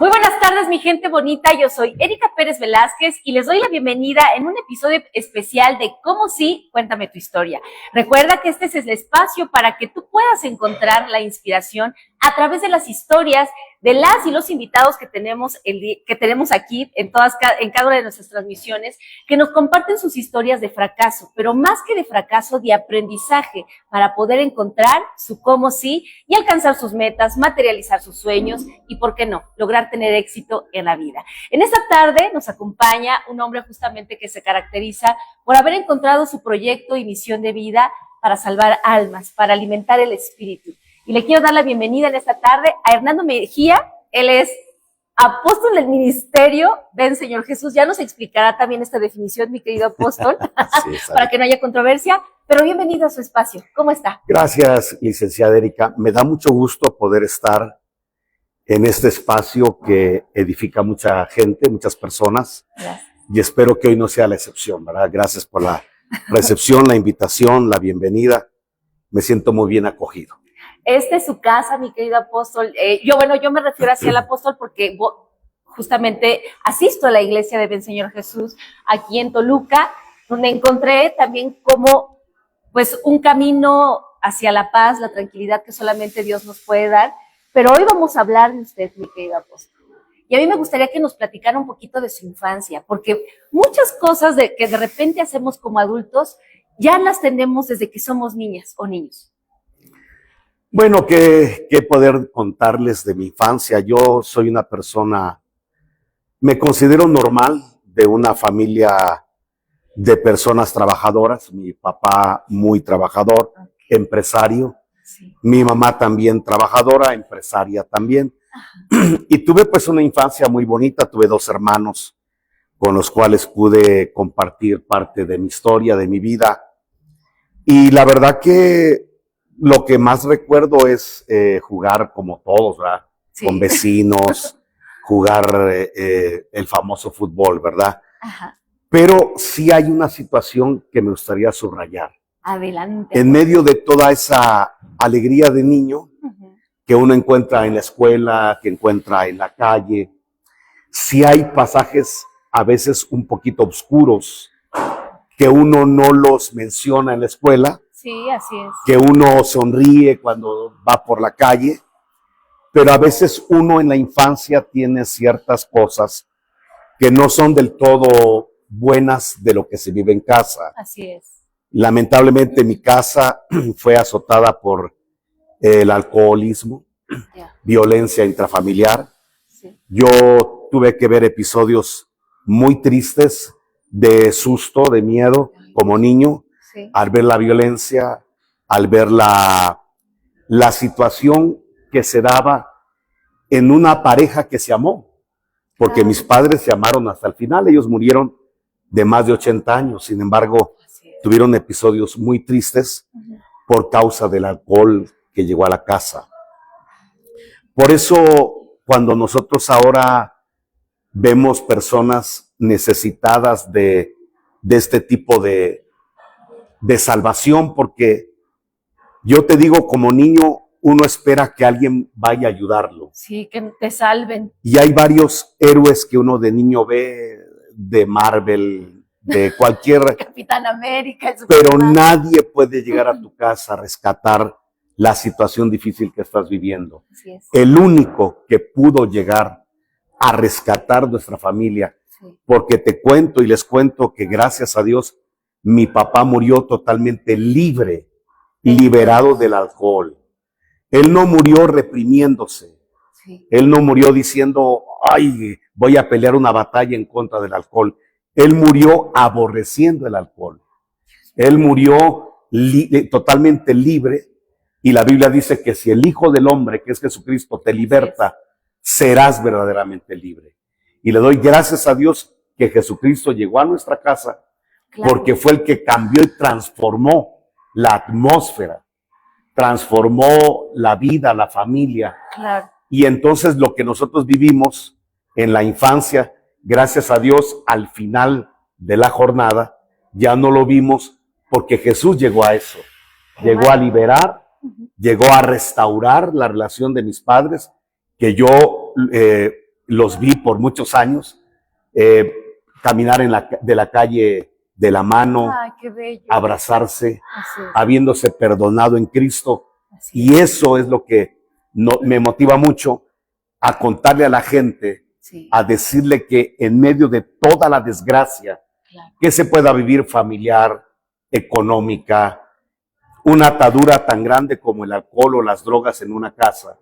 Muy buenas tardes, mi gente bonita. Yo soy Erika Pérez Velázquez y les doy la bienvenida en un episodio especial de Cómo Sí, Cuéntame tu Historia. Recuerda que este es el espacio para que tú puedas encontrar la inspiración a través de las historias de las y los invitados que tenemos aquí en cada una de nuestras transmisiones, que nos comparten sus historias de fracaso, pero más que de fracaso, de aprendizaje, para poder encontrar su cómo sí y alcanzar sus metas, materializar sus sueños y, ¿por qué no?, lograr tener éxito en la vida. En esta tarde nos acompaña un hombre justamente que se caracteriza por haber encontrado su proyecto y misión de vida para salvar almas, para alimentar el espíritu. Y le quiero dar la bienvenida en esta tarde a Hernando Mejía. Él es apóstol del ministerio. Ven, Señor Jesús, ya nos explicará también esta definición, mi querido apóstol, sí, para que no haya controversia. Pero bienvenido a su espacio. ¿Cómo está? Gracias, licenciada Erika. Me da mucho gusto poder estar en este espacio que edifica mucha gente, muchas personas. Gracias. Y espero que hoy no sea la excepción, ¿verdad? Gracias por la recepción, la invitación, la bienvenida. Me siento muy bien acogido. Esta es su casa, mi querido apóstol. Yo me refiero así al apóstol porque justamente asisto a la iglesia de Ven Señor Jesús aquí en Toluca, donde encontré también como pues un camino hacia la paz, la tranquilidad que solamente Dios nos puede dar. Pero hoy vamos a hablar de usted, mi querido apóstol. Y a mí me gustaría que nos platicara un poquito de su infancia, porque muchas cosas que de repente hacemos como adultos ya las tenemos desde que somos niñas o niños. Bueno, ¿qué poder contarles de mi infancia? Yo soy una persona, me considero normal, de una familia de personas trabajadoras. Mi papá muy trabajador, empresario. Sí. Mi mamá también trabajadora, empresaria también. Y tuve pues una infancia muy bonita. Tuve 2 hermanos con los cuales pude compartir parte de mi historia, de mi vida. Y la verdad que lo que más recuerdo es jugar como todos, ¿verdad? Sí. Con vecinos, jugar el famoso fútbol, ¿verdad? Ajá. Pero sí hay una situación que me gustaría subrayar. Adelante. En medio de toda esa alegría de niño que uno encuentra en la escuela, que encuentra en la calle, sí hay pasajes a veces un poquito oscuros que uno no los menciona en la escuela. Sí, así es. Que uno sonríe cuando va por la calle, pero a veces uno en la infancia tiene ciertas cosas que no son del todo buenas de lo que se vive en casa. Así es. Lamentablemente mi casa fue azotada por el alcoholismo, violencia intrafamiliar. Sí. Yo tuve que ver episodios muy tristes de susto, de miedo, como niño. Sí. Al ver la violencia, al ver la situación que se daba en una pareja que se amó, porque mis padres se amaron hasta el final. Ellos murieron de más de 80 años, sin embargo, tuvieron episodios muy tristes por causa del alcohol que llegó a la casa. Por eso, cuando nosotros ahora vemos personas necesitadas de este tipo de salvación, porque yo te digo, como niño, uno espera que alguien vaya a ayudarlo. Sí, que te salven. Y hay varios héroes que uno de niño ve, de Marvel, de cualquier... Capitán América. Pero nadie puede llegar a tu casa a rescatar la situación difícil que estás viviendo. Así es. El único que pudo llegar a rescatar nuestra familia, porque te cuento y les cuento que gracias a Dios, mi papá murió totalmente libre, liberado del alcohol. Él no murió reprimiéndose. Sí. Él no murió diciendo, ay, voy a pelear una batalla en contra del alcohol. Él murió aborreciendo el alcohol. Él murió totalmente libre. Y la Biblia dice que si el Hijo del Hombre, que es Jesucristo, te liberta, serás verdaderamente libre. Y le doy gracias a Dios que Jesucristo llegó a nuestra casa. Claro. Porque fue el que cambió y transformó la atmósfera, transformó la vida, la familia. Claro. Y entonces lo que nosotros vivimos en la infancia, gracias a Dios, al final de la jornada, ya no lo vimos porque Jesús llegó a eso. Llegó a liberar, llegó a restaurar la relación de mis padres, que yo los vi por muchos años, caminar de la calle de la mano, Ay, qué bello. abrazarse, Así es. habiéndose perdonado en Cristo. Así Y eso es lo que me motiva mucho a contarle a la gente, sí, a decirle que en medio de toda la desgracia claro. que se pueda vivir familiar, económica, una atadura tan grande como el alcohol o las drogas en una casa,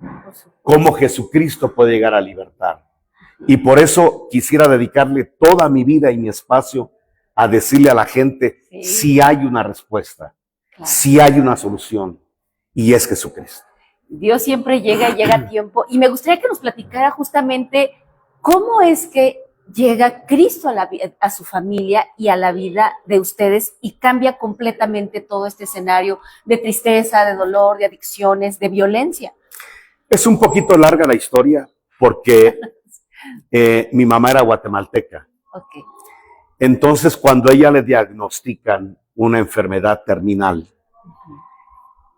cómo Jesucristo puede llegar a libertar. Y por eso quisiera dedicarle toda mi vida y mi espacio a decirle a la gente, Sí. si hay una respuesta, Claro. si hay una solución, y es Jesucristo. Dios siempre llega y llega a tiempo. Y me gustaría que nos platicara justamente cómo es que llega Cristo a su familia y a la vida de ustedes y cambia completamente todo este escenario de tristeza, de dolor, de adicciones, de violencia. Es un poquito larga la historia porque mi mamá era guatemalteca. Okay. Entonces, cuando a ella le diagnostican una enfermedad terminal,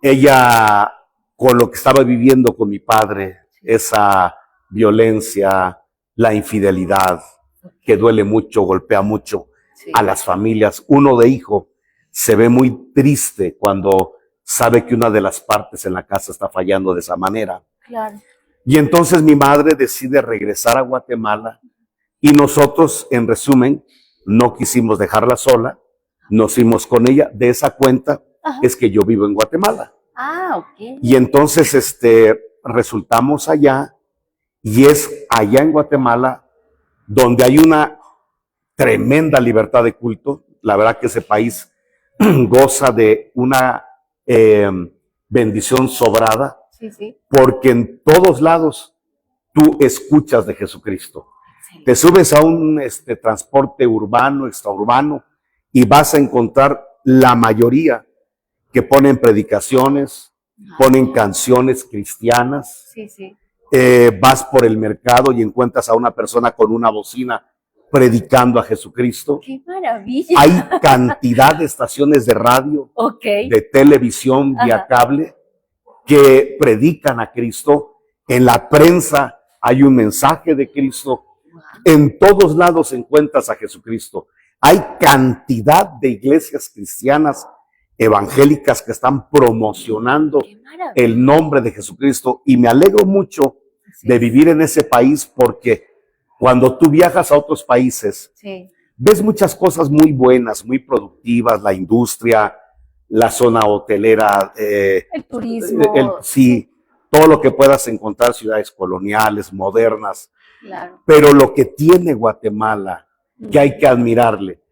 ella, con lo que estaba viviendo con mi padre, esa violencia, la infidelidad, que duele mucho, golpea mucho Sí. a las familias. Uno de hijo se ve muy triste cuando sabe que una de las partes en la casa está fallando de esa manera. Claro. Y entonces mi madre decide regresar a Guatemala y nosotros, en resumen, no quisimos dejarla sola, nos fuimos con ella. De esa cuenta Ajá. es que yo vivo en Guatemala. Ah, ok. Y entonces resultamos allá y es allá en Guatemala donde hay una tremenda libertad de culto. La verdad que ese país goza de una bendición sobrada, Sí, sí. porque en todos lados tú escuchas de Jesucristo. Te subes a un transporte urbano, extraurbano, y vas a encontrar la mayoría que ponen predicaciones, ponen canciones cristianas. Sí, sí. Vas por el mercado y encuentras a una persona con una bocina predicando a Jesucristo. ¡Qué maravilla! Hay cantidad de estaciones de radio, Okay. de televisión vía Ajá. cable que predican a Cristo. En la prensa hay un mensaje de Cristo. En todos lados encuentras a Jesucristo. Hay cantidad de iglesias cristianas evangélicas que están promocionando ¡Qué maravilla! el nombre de Jesucristo, y me alegro mucho Sí. de vivir en ese país, porque cuando tú viajas a otros países, Sí. ves muchas cosas muy buenas, muy productivas, la industria, la zona hotelera, El turismo. sí, todo lo que puedas encontrar, ciudades coloniales, modernas, Claro. pero lo que tiene Guatemala, que hay que admirarle,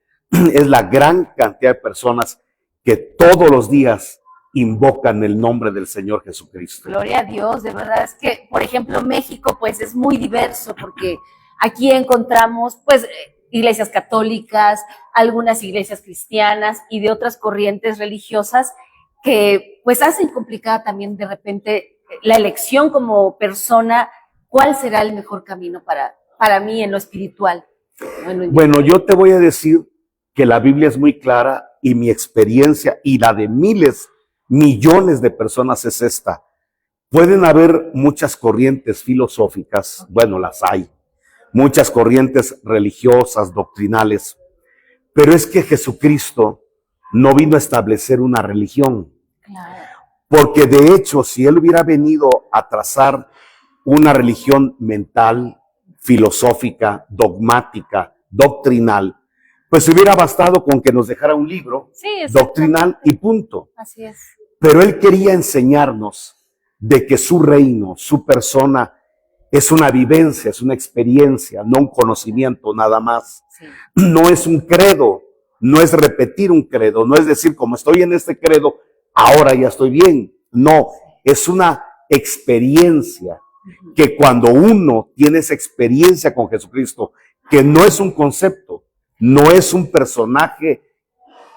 es la gran cantidad de personas que todos los días invocan el nombre del Señor Jesucristo. Gloria a Dios, de verdad es que, por ejemplo, México pues es muy diverso porque aquí encontramos pues iglesias católicas, algunas iglesias cristianas y de otras corrientes religiosas que pues hacen complicada también de repente la elección como persona, cuál será el mejor camino para mí en lo espiritual. Bueno, yo te voy a decir que la Biblia es muy clara y mi experiencia y la de miles, millones de personas es esta. Pueden haber muchas corrientes filosóficas, bueno, las hay, muchas corrientes religiosas, doctrinales, pero es que Jesucristo no vino a establecer una religión. Claro. Porque de hecho, si Él hubiera venido a trazar una religión mental, filosófica, dogmática, doctrinal, pues hubiera bastado con que nos dejara un libro Sí, doctrinal y punto. Así es. Pero Él quería enseñarnos de que su reino, su persona, es una vivencia, es una experiencia, no un conocimiento nada más. Sí. No es un credo, no es repetir un credo, no es decir, como estoy en este credo, ahora ya estoy bien. No, es una experiencia que cuando uno tiene esa experiencia con Jesucristo, que no es un concepto, no es un personaje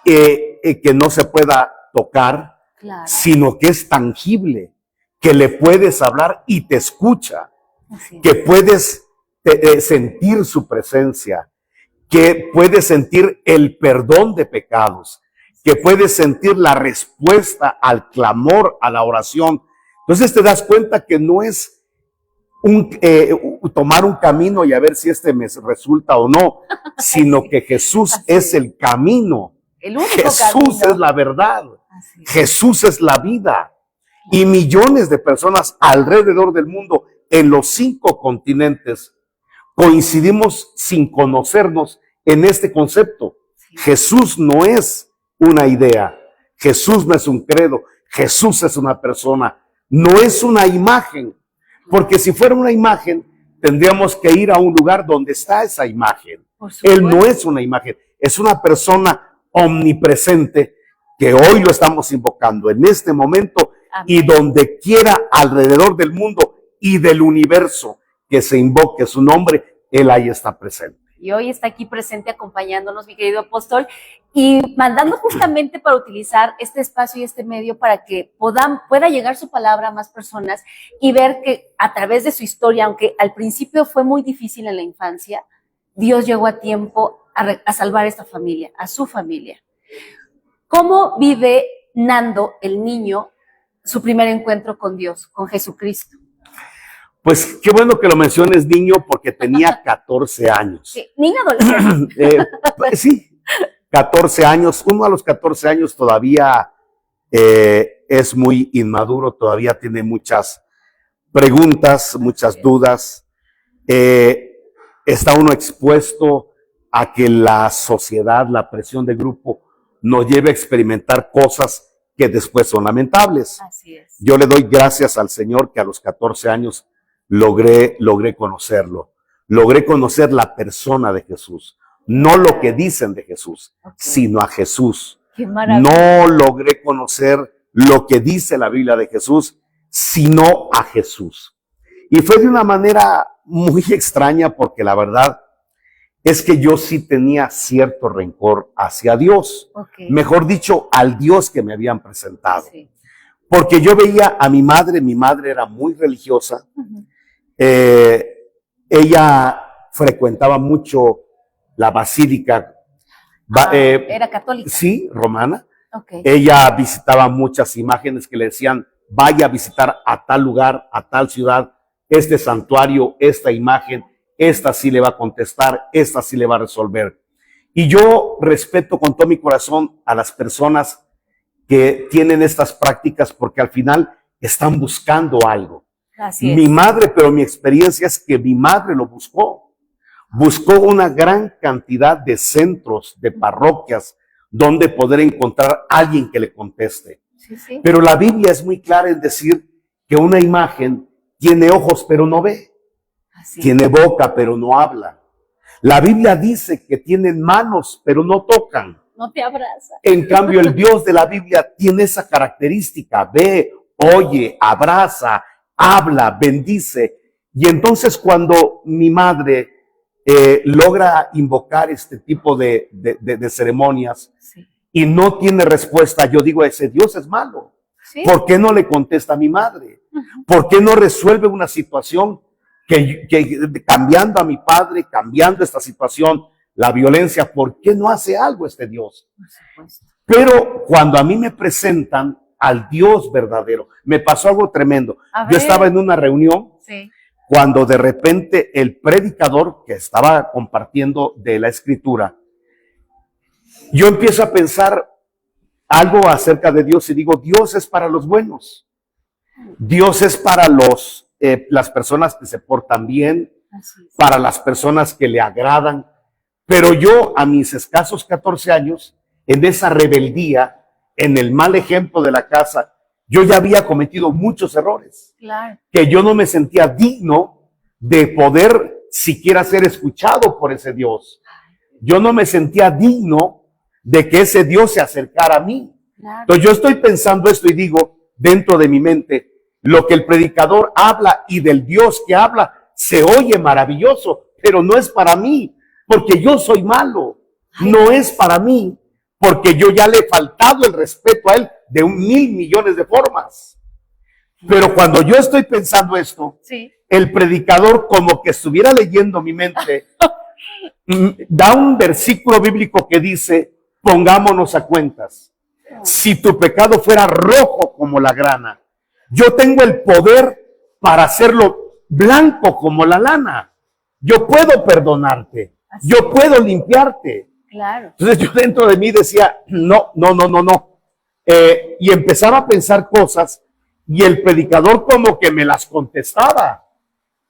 que no se pueda tocar, Claro. sino que es tangible, que le puedes hablar y te escucha, Así es. que puedes sentir su presencia, que puedes sentir el perdón de pecados, que puedes sentir la respuesta al clamor, a la oración. Entonces te das cuenta que no es tomar un camino y a ver si este me resulta o no, sino que Jesús es el camino. El único Jesús camino. es la verdad. Así es. Jesús es la vida. Y millones de personas alrededor del mundo, en los 5 continentes, coincidimos sin conocernos en este concepto. Sí. Jesús no es una idea. Jesús no es un credo. Jesús es una persona. No es una imagen. Porque si fuera una imagen, tendríamos que ir a un lugar donde está esa imagen. Por supuesto. Él no es una imagen. Es una persona omnipresente que hoy lo estamos invocando en este momento. Amén. Y donde quiera alrededor del mundo y del universo que se invoque su nombre, Él ahí está presente. Y hoy está aquí presente acompañándonos, mi querido apóstol, y mandando justamente para utilizar este espacio y este medio para que pueda llegar su palabra a más personas y ver que a través de su historia, aunque al principio fue muy difícil en la infancia, Dios llegó a tiempo a salvar a esta familia, a su familia. ¿Cómo vive Nando, el niño, su primer encuentro con Dios, con Jesucristo? Pues qué bueno que lo menciones, niño, porque tenía 14 años. Sí, niño adolescente. Sí, 14 años. Uno a los 14 años todavía es muy inmaduro, todavía tiene muchas preguntas, muchas dudas. Está uno expuesto a que la sociedad, la presión de grupo, nos lleve a experimentar cosas que después son lamentables. Así es. Yo le doy gracias al Señor que a los 14 años logré conocerlo. Logré conocer la persona de Jesús. No lo que dicen de Jesús, sino a Jesús. Qué maravilla. No logré conocer lo que dice la Biblia de Jesús, sino a Jesús. Y fue de una manera muy extraña porque la verdad es que yo sí tenía cierto rencor hacia Dios. Okay. Mejor dicho, al Dios que me habían presentado. Sí. Porque yo veía a mi madre era muy religiosa. Uh-huh. Ella frecuentaba mucho la basílica. Era católica. Sí, romana. Okay. Ella visitaba muchas imágenes que le decían, vaya a visitar a tal lugar, a tal ciudad, este santuario, esta imagen, esta sí le va a contestar, esta sí le va a resolver. Y yo respeto con todo mi corazón a las personas que tienen estas prácticas porque al final están buscando algo. Así es. Mi madre, pero mi experiencia es que mi madre lo buscó. Buscó una gran cantidad de centros, de parroquias, donde poder encontrar a alguien que le conteste. Sí, sí. Pero la Biblia es muy clara en decir que una imagen tiene ojos pero no ve, Así tiene boca pero no habla. La Biblia dice que tienen manos pero no tocan. No te abraza. En cambio, el Dios de la Biblia tiene esa característica, ve, oye, abraza, habla, bendice. Y entonces cuando mi madre logra invocar este tipo de ceremonias Sí. y no tiene respuesta, yo digo, ese Dios es malo. Sí. ¿Por qué no le contesta a mi madre? Uh-huh. ¿Por qué no resuelve una situación que cambiando a mi padre, cambiando esta situación, la violencia, ¿por qué no hace algo este Dios? Por supuesto. Pero cuando a mí me presentan al Dios verdadero, me pasó algo tremendo. Yo estaba en una reunión Sí. cuando de repente el predicador que estaba compartiendo de la escritura, yo empiezo a pensar algo acerca de Dios y digo, Dios es para los buenos. Dios es para las personas que se portan bien, Así es. para las personas que le agradan. Pero yo, a mis escasos 14 años, en esa rebeldía, en el mal ejemplo de la casa, yo ya había cometido muchos errores, Claro. que yo no me sentía digno de poder siquiera ser escuchado por ese Dios. Yo no me sentía digno de que ese Dios se acercara a mí. Claro. Entonces yo estoy pensando esto y digo, dentro de mi mente, lo que el predicador habla y del Dios que habla se oye maravilloso, pero no es para mí, porque yo soy malo. No es para mí, porque yo ya le he faltado el respeto a Él de 1,000 millones de formas. Pero cuando yo estoy pensando esto, Sí. el predicador, como que estuviera leyendo mi mente, da un versículo bíblico que dice, pongámonos a cuentas. Si tu pecado fuera rojo como la grana, yo tengo el poder para hacerlo blanco como la lana. Yo puedo perdonarte. Yo puedo limpiarte. Claro. Entonces yo dentro de mí decía, no. Y empezaba a pensar cosas y el predicador como que me las contestaba.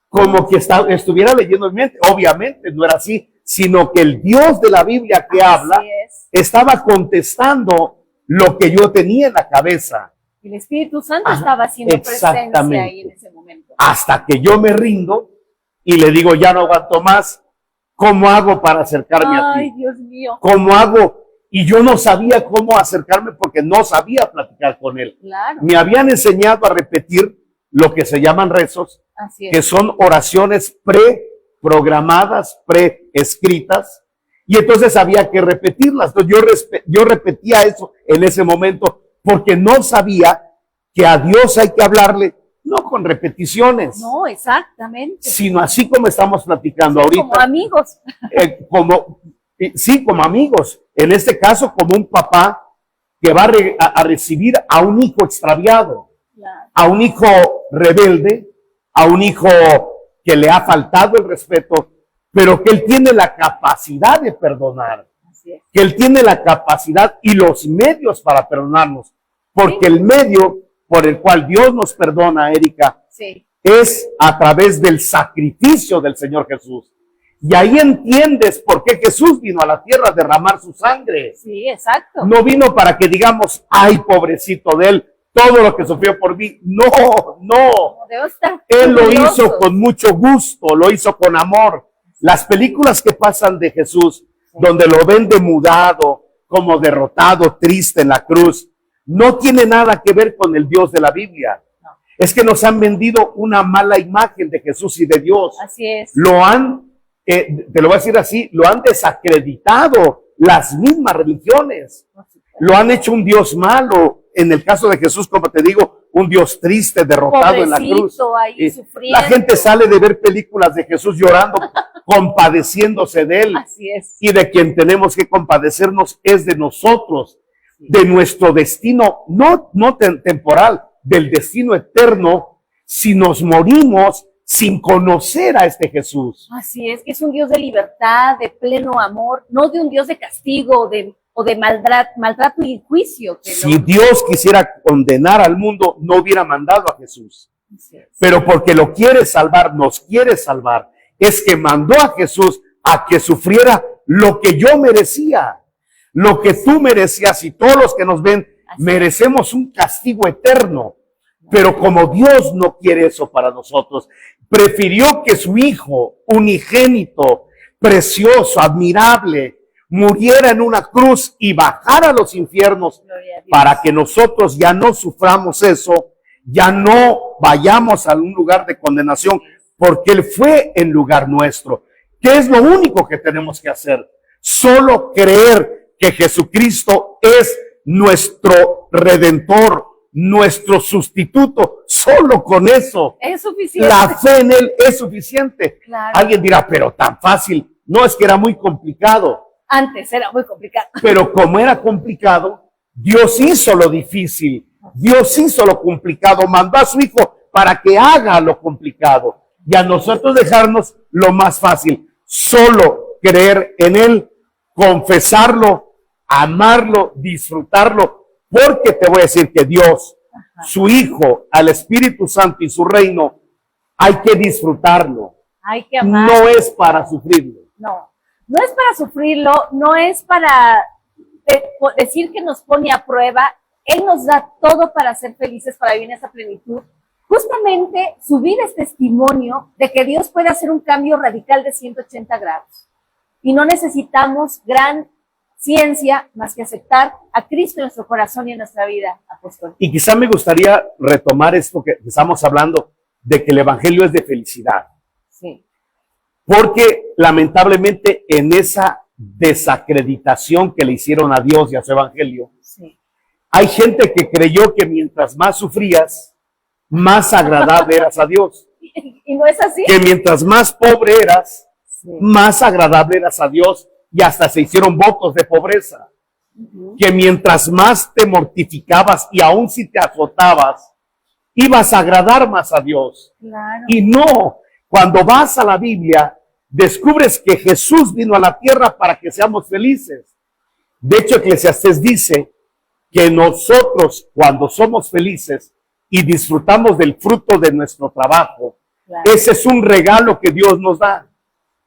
Como que estuviera leyendo en mi mente. Obviamente no era así, sino que el Dios de la Biblia que habla estaba contestando lo que yo tenía en la cabeza. El Espíritu Santo estaba haciendo presencia ahí en ese momento. Hasta que yo me rindo y le digo, ya no aguanto más. ¿Cómo hago para acercarme a ti? Ay, Dios mío. ¿Cómo hago? Y yo no sabía cómo acercarme porque no sabía platicar con él. Claro. Me habían enseñado a repetir lo que se llaman rezos, que son oraciones preprogramadas, preescritas, y entonces había que repetirlas. Entonces yo repetía eso en ese momento porque no sabía que a Dios hay que hablarle no con repeticiones. No, exactamente. Sino así como estamos platicando ahorita. Como amigos. Como amigos. En este caso, como un papá que va a recibir a un hijo extraviado, a un hijo rebelde, a un hijo que le ha faltado el respeto, pero que él tiene la capacidad de perdonar. Que él tiene la capacidad y los medios para perdonarnos. Porque el medio por el cual Dios nos perdona, Erika, es a través del sacrificio del Señor Jesús. Y ahí entiendes por qué Jesús vino a la tierra a derramar su sangre. Sí, exacto. No vino para que digamos, ay, pobrecito de él, todo lo que sufrió por mí. No. Él lo hizo con mucho gusto, lo hizo con amor. Las películas que pasan de Jesús, donde lo ven demudado, como derrotado, triste en la cruz, no tiene nada que ver con el Dios de la Biblia. No. Es que nos han vendido una mala imagen de Jesús y de Dios. Así es. Lo han, te lo voy a decir así, lo han desacreditado las mismas religiones. Lo han hecho un Dios malo. En el caso de Jesús, como te digo, un Dios triste, derrotado en la cruz. Ahí la gente sale de ver películas de Jesús llorando, compadeciéndose de él. Así es. Y de quien tenemos que compadecernos es de nosotros, de nuestro destino, no temporal, del destino eterno, si nos morimos sin conocer a este Jesús. Así es, que es un Dios de libertad, de pleno amor, no de un Dios de castigo o de maltrato y juicio. Si Dios quisiera condenar al mundo, no hubiera mandado a Jesús. Pero porque lo quiere salvar, nos quiere salvar, es que mandó a Jesús a que sufriera lo que yo merecía. Lo que tú merecías y todos los que nos ven merecemos un castigo eterno. Pero como Dios no quiere eso para nosotros, prefirió que su hijo unigénito, precioso, admirable, muriera en una cruz y bajara a los infiernos para que nosotros ya no suframos eso, ya no vayamos a un lugar de condenación, porque Él fue en lugar nuestro. ¿Qué es lo único que tenemos que hacer? Solo creer que Jesucristo es nuestro Redentor, nuestro sustituto. Solo con eso. Es suficiente. La fe en Él es suficiente. Claro. Alguien dirá, pero tan fácil. No, es que era muy complicado. Antes era muy complicado. Pero como era complicado, Dios hizo lo difícil. Dios hizo lo complicado. Mandó a su Hijo para que haga lo complicado. Y a nosotros dejarnos lo más fácil. Solo creer en Él, confesarlo, amarlo, disfrutarlo, porque te voy a decir que Dios, su Hijo, al Espíritu Santo y su reino, hay que disfrutarlo. Hay que amarlo. No es para sufrirlo. No es para sufrirlo, no es para decir que nos pone a prueba. Él nos da todo para ser felices, para vivir en esa plenitud. Justamente su vida es testimonio de que Dios puede hacer un cambio radical de 180 grados. Y no necesitamos gran ciencia más que aceptar a Cristo en nuestro corazón y en nuestra vida, apóstol. Y quizá me gustaría retomar esto que estamos hablando, de que el Evangelio es de felicidad. Sí. Porque lamentablemente en esa desacreditación que le hicieron a Dios y a su Evangelio, hay gente que creyó que mientras más sufrías, más agradable eras a Dios. Y no es así. Que mientras más pobre eras, más agradable eras a Dios, y hasta se hicieron votos de pobreza. Que mientras más te mortificabas y aún si te azotabas, ibas a agradar más a Dios. Claro. Y no, cuando vas a la Biblia, descubres que Jesús vino a la tierra para que seamos felices. De hecho, Eclesiastés dice que nosotros, cuando somos felices y disfrutamos del fruto de nuestro trabajo, Claro. ese es un regalo que Dios nos da.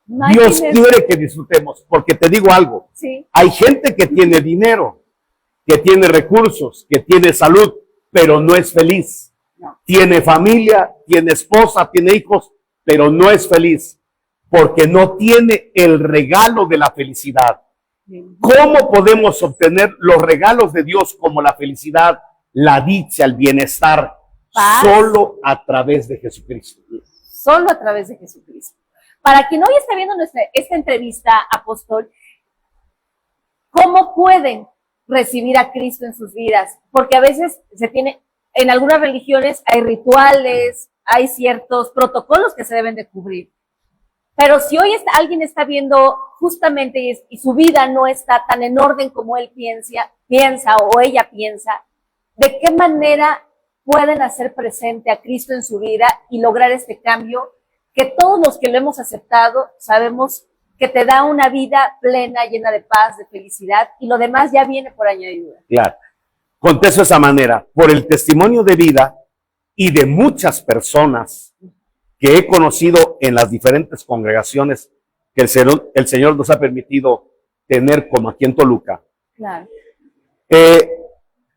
No hay Dios quienes- quiere que disfrutemos, porque te digo algo, Sí, hay gente que tiene dinero, que tiene recursos, que tiene salud, pero no es feliz. No. Tiene familia, tiene esposa, tiene hijos, pero no es feliz, porque no tiene el regalo de la felicidad. ¿Cómo podemos obtener los regalos de Dios como la felicidad, la dicha, el bienestar? Paz. Solo a través de Jesucristo. solo a través de Jesucristo. Para quien hoy está viendo esta entrevista, apóstol, ¿cómo pueden recibir a Cristo en sus vidas? Porque a veces en algunas religiones hay rituales, hay ciertos protocolos que se deben de cubrir. Pero si hoy alguien está viendo justamente y su vida no está tan en orden como él piensa o ella piensa, ¿de qué manera pueden hacer presente a Cristo en su vida y lograr este cambio que todos los que lo hemos aceptado sabemos que te da una vida plena, llena de paz, de felicidad, y lo demás ya viene por añadidura? Claro. Contesto de esa manera, por el testimonio de vida y de muchas personas que he conocido en las diferentes congregaciones que el Señor nos ha permitido tener, como aquí en Toluca. Claro.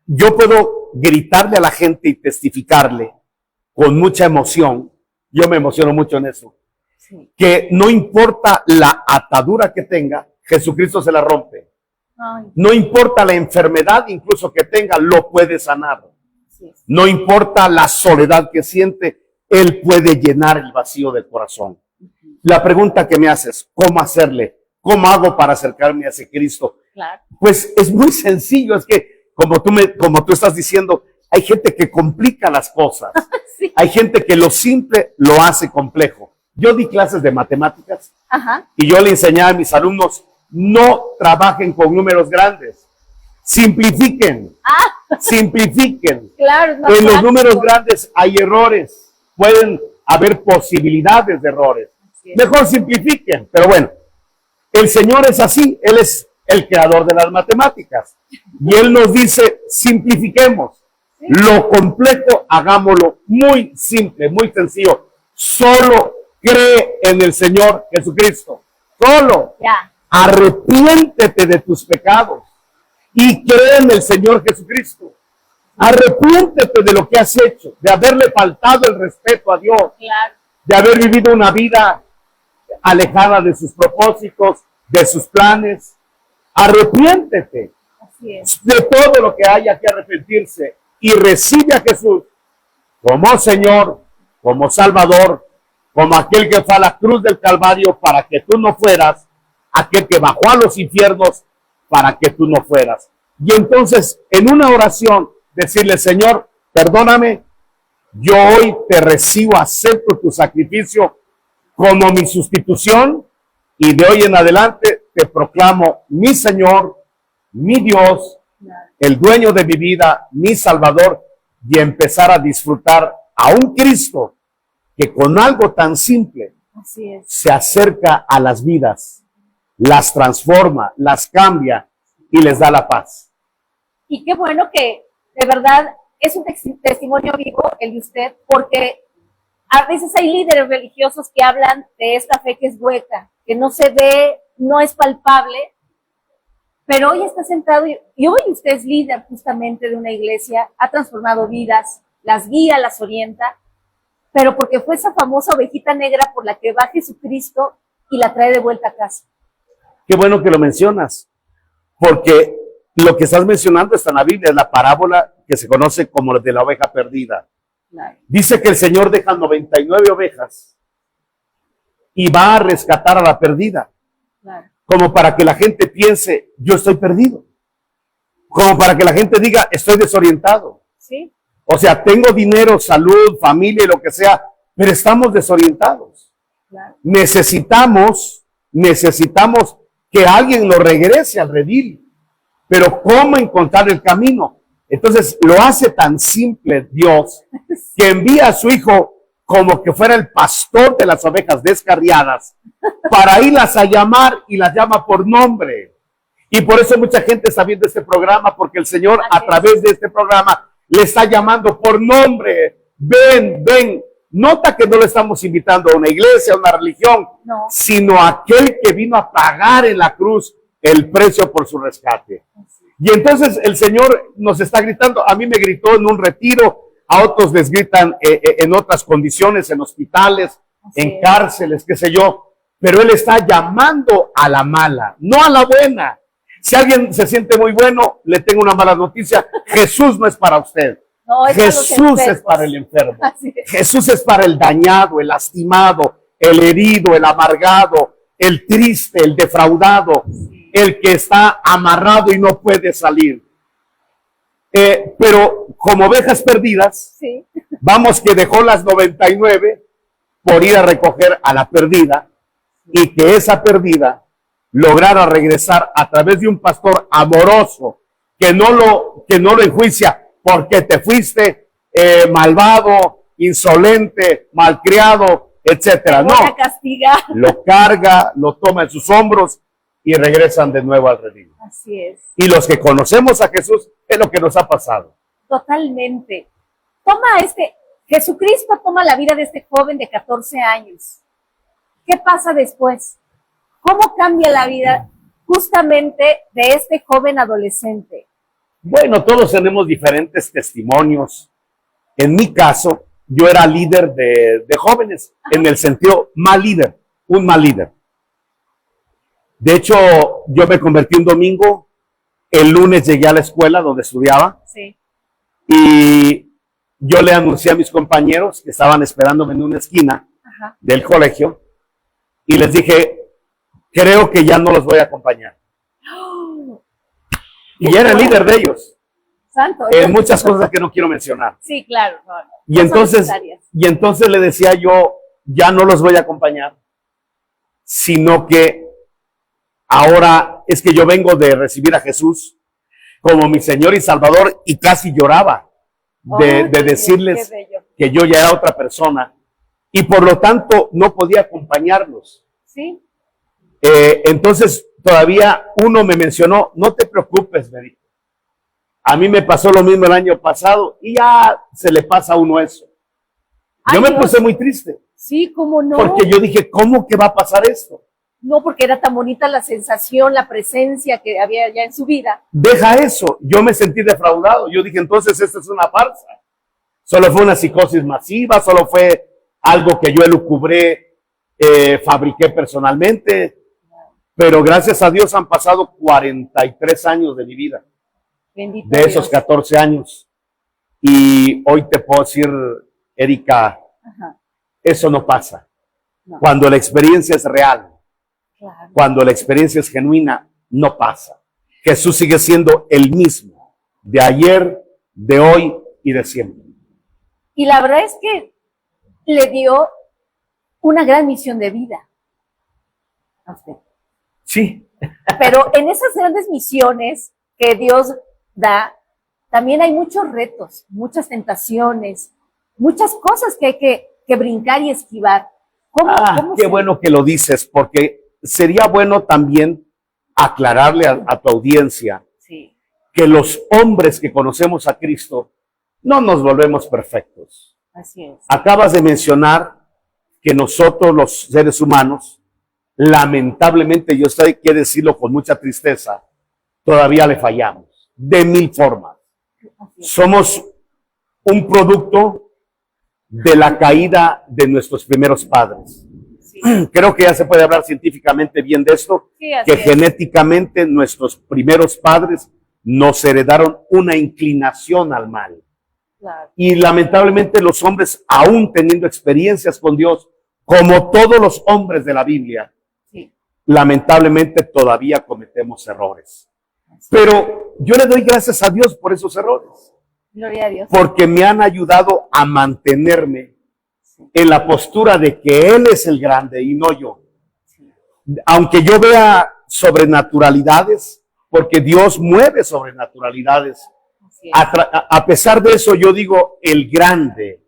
Yo puedo gritarle a la gente y testificarle con mucha emoción, yo me emociono mucho en eso, Sí. que no importa la atadura que tenga, Jesucristo se la rompe. Ay, No importa la enfermedad incluso que tenga, lo puede sanar. sí es. No importa la soledad que siente, Él puede llenar el vacío del corazón. La pregunta que me haces, ¿cómo hacerle? ¿Cómo hago para acercarme a ese Cristo? Claro. Pues es muy sencillo, es que como tú estás diciendo, hay gente que complica las cosas. Sí. Hay gente que lo simple lo hace complejo. Yo di clases de matemáticas Ajá. y yo le enseñaba a mis alumnos, no trabajen con números grandes, simplifiquen, simplifiquen. Claro, es más En los práctico. números grandes hay errores, pueden haber posibilidades de errores. Así es. Mejor simplifiquen, pero bueno, el Señor es así, Él es el creador de las matemáticas y Él nos dice, simplifiquemos. Sí. Lo complejo, hagámoslo muy simple, muy sencillo. Solo cree en el Señor Jesucristo. Solo. Ya. Arrepiéntete de tus pecados y cree en el Señor Jesucristo. Arrepiéntete de lo que has hecho, de haberle faltado el respeto a Dios, Claro. de haber vivido una vida alejada de sus propósitos, de sus planes. Arrepiéntete Así es. de todo lo que haya que arrepentirse y recibe a Jesús como Señor, como Salvador, como aquel que fue a la cruz del Calvario para que tú no fueras, aquel que bajó a los infiernos para que tú no fueras. Y entonces, en una oración, decirle, Señor, perdóname, yo hoy te recibo, acepto tu sacrificio como mi sustitución y de hoy en adelante te proclamo mi Señor, mi Dios, Claro. el dueño de mi vida, mi Salvador, y empezar a disfrutar a un Cristo que con algo tan simple Así es. se acerca a las vidas, las transforma, las cambia y les da la paz. Y qué bueno que de verdad es un testimonio vivo el de usted, porque a veces hay líderes religiosos que hablan de esta fe que es hueca, que no se ve, no es palpable, pero hoy está sentado y hoy usted es líder justamente de una iglesia, ha transformado vidas, las guía, las orienta, pero porque fue esa famosa ovejita negra por la que va Jesucristo y la trae de vuelta a casa. Qué bueno que lo mencionas, porque lo que estás mencionando está en la Biblia, es la parábola que se conoce como la de la oveja perdida. Claro. Dice que el Señor deja 99 ovejas y va a rescatar a la perdida, Claro. como para que la gente piense, yo estoy perdido, como para que la gente diga, estoy desorientado. ¿Sí? O sea, tengo dinero, salud, familia y lo que sea, pero estamos desorientados. Claro. Necesitamos que alguien lo regrese al redil. Pero ¿cómo encontrar el camino? Entonces lo hace tan simple Dios que envía a su hijo como que fuera el pastor de las ovejas descarriadas para irlas a llamar y las llama por nombre. Y por eso mucha gente está viendo este programa, porque el Señor a través de este programa le está llamando por nombre. Ven, ven. Nota que no le estamos invitando a una iglesia, a una religión, no, sino a aquel que vino a pagar en la cruz el precio por su rescate. Y entonces el Señor nos está gritando. A mí me gritó en un retiro, a otros les gritan en otras condiciones, en hospitales, en cárceles, qué sé yo. Pero Él está llamando a la mala, no a la buena. Si alguien se siente muy bueno, le tengo una mala noticia. Jesús no es para usted. No, Jesús es para el enfermo. Jesús es para el dañado, el lastimado, el herido, el amargado, el triste, el defraudado, el que está amarrado y no puede salir. Pero como ovejas perdidas, vamos, que dejó las 99 por ir a recoger a la perdida, y que esa perdida lograra regresar a través de un pastor amoroso que no lo enjuicia porque te fuiste malvado, insolente, malcriado, etcétera. No, lo carga, lo toma en sus hombros y regresan de nuevo al redil. Así es. Y los que conocemos a Jesús, es lo que nos ha pasado. Totalmente. Jesucristo toma la vida de este joven de 14 años. ¿Qué pasa después? ¿Cómo cambia la vida justamente de este joven adolescente? Bueno, todos tenemos diferentes testimonios. En mi caso, yo era líder de jóvenes, en el sentido un mal líder. De hecho, yo me convertí un domingo, el lunes llegué a la escuela donde estudiaba, y yo le anuncié a mis compañeros que estaban esperándome en una esquina del colegio, y les dije, creo que ya no los voy a acompañar. Y era el líder de ellos. Santo. En muchas cosas que no quiero mencionar. Sí, claro. No. Y entonces le decía yo, ya no los voy a acompañar, sino que ahora es que yo vengo de recibir a Jesús como mi Señor y Salvador, y casi lloraba de decirles que yo ya era otra persona, y por lo tanto no podía acompañarlos. Sí. Entonces todavía uno me mencionó, no te preocupes, me dijo. A mí me pasó lo mismo el año pasado, y ya se le pasa a uno eso. Yo me puse muy triste. Sí, ¿cómo no? Porque yo dije, ¿cómo que va a pasar esto? No, porque era tan bonita la sensación, la presencia que había ya en su vida. Deja eso, yo me sentí defraudado. Yo dije, entonces esto es una farsa. Solo fue una psicosis masiva, solo fue algo que yo elucubré, fabriqué personalmente. Pero gracias a Dios han pasado 43 años de mi vida. Bendito de esos 14 años. Y hoy te puedo decir, Erika, eso no pasa. No. Cuando la experiencia es real, cuando la experiencia es genuina, no pasa. Jesús sigue siendo el mismo, de ayer, de hoy y de siempre. Y la verdad es que le dio una gran misión de vida a usted. Sí. Pero en esas grandes misiones que Dios da, también hay muchos retos, muchas tentaciones, muchas cosas que hay que brincar y esquivar. ¿Cómo qué bueno que lo dices, porque sería bueno también aclararle a tu audiencia que los hombres que conocemos a Cristo no nos volvemos perfectos. Así es. Acabas de mencionar que nosotros los seres humanos, lamentablemente, yo estoy que decirlo con mucha tristeza, todavía le fallamos de mil formas. Somos un producto de la caída de nuestros primeros padres. Sí. Creo que ya se puede hablar científicamente bien de esto, que genéticamente nuestros primeros padres nos heredaron una inclinación al mal. Claro. Y lamentablemente los hombres, aún teniendo experiencias con Dios, como todos los hombres de la Biblia, lamentablemente todavía cometemos errores. Pero yo le doy gracias a Dios por esos errores. Gloria a Dios. Porque me han ayudado a mantenerme en la postura de que Él es el grande y no yo. Aunque yo vea sobrenaturalidades, porque Dios mueve sobrenaturalidades Así es. A pesar de eso, yo digo, el grande,